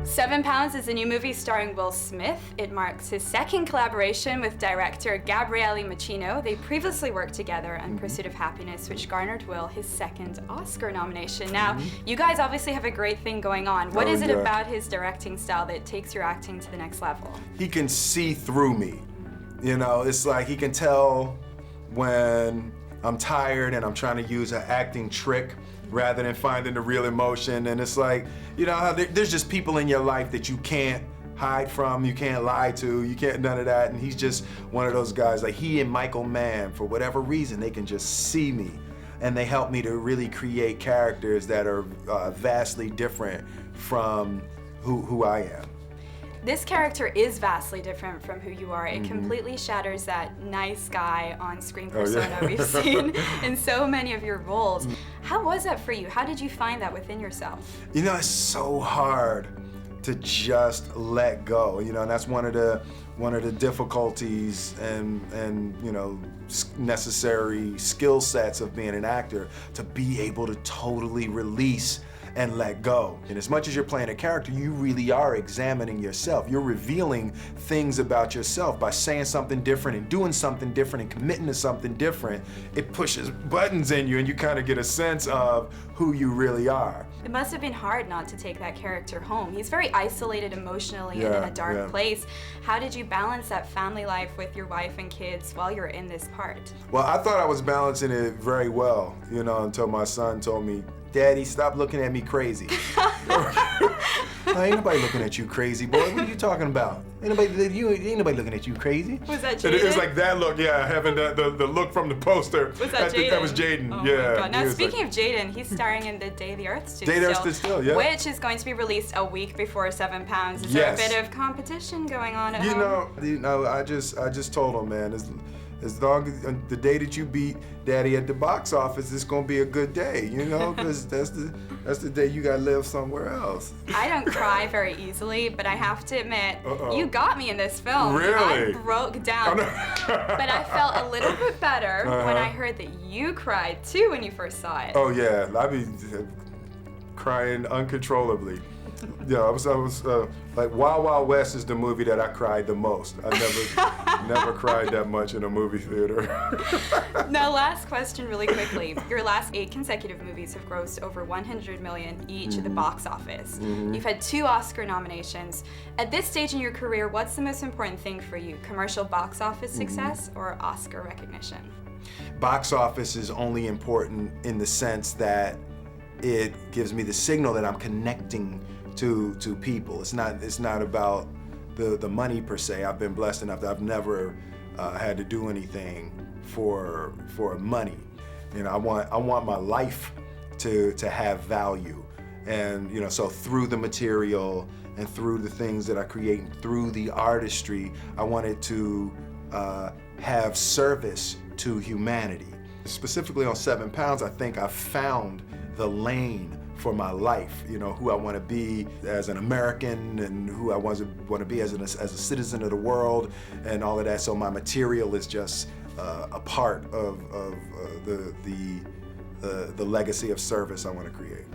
7 Pounds is a new movie starring Will Smith. It marks his second collaboration with director Gabriele Machino. They previously worked together on Pursuit of Happiness, which garnered Will his second Oscar nomination. Now, you guys obviously have a great thing going on. What is it about his directing style that takes your acting to the next level? He can see through me. You know, it's like he can tell when I'm tired and I'm trying to use an acting trick rather than finding the real emotion. And it's like, you know, how there's just people in your life that you can't hide from, you can't lie to, you can't none of that. And he's just one of those guys, like he and Michael Mann, for whatever reason, they can just see me. And they help me to really create characters that are vastly different from who I am. This character is vastly different from who you are. It completely shatters that nice guy on-screen persona we've seen in so many of your roles. How was that for you? How did you find that within yourself? You know, it's so hard to just let go. You know, and that's one of the difficulties and you know, necessary skill sets of being an actor, to be able to totally release and let go. And as much as you're playing a character, you really are examining yourself. You're revealing things about yourself by saying something different and doing something different and committing to something different. It pushes buttons in you and you kind of get a sense of who you really are. It must have been hard not to take that character home. He's very isolated emotionally and in a dark place. How did you balance that family life with your wife and kids while you're in this part? Well, I thought I was balancing it very well, you know, until my son told me, "Daddy, stop looking at me crazy." Ain't nobody looking at you crazy, boy. What are you talking about? Ain't nobody looking at you crazy. Was that Jaden? It was like that look, yeah, having the look from the poster. Was that Jaden? That was Jaden, oh yeah. My God. Now speaking of Jaden, he's starring in The Day the Earth Stood Still. Day the Earth Stood Still, yeah. Which is going to be released a week before 7 Pounds. Is there a bit of competition going on at home? You know, I just told him, man, as long as the day that you beat Daddy at the box office, it's gonna be a good day, you know, because that's the day you gotta live somewhere else. I don't cry very easily, but I have to admit, you got me in this film. Really? I broke down, but I felt a little bit better when I heard that you cried too when you first saw it. Oh yeah, I be crying uncontrollably. Yeah, I was like Wild Wild West is the movie that I cried the most. I never cried that much in a movie theater. Now, last question really quickly. Your last 8 consecutive movies have grossed over 100 million each at the box office. You've had 2 Oscar nominations. At this stage in your career, what's the most important thing for you? Commercial box office success or Oscar recognition? Box office is only important in the sense that it gives me the signal that I'm connecting to people. It's not about the money per se. I've been blessed enough that I've never had to do anything for money. You know, I want my life to have value, and you know, so through the material and through the things that I create and through the artistry, I want it to have service to humanity. Specifically on 7 Pounds, I think I found the lane for my life, you know, who I want to be as an American and who I want to be as a citizen of the world and all of that. So my material is just a part of the legacy of service I want to create.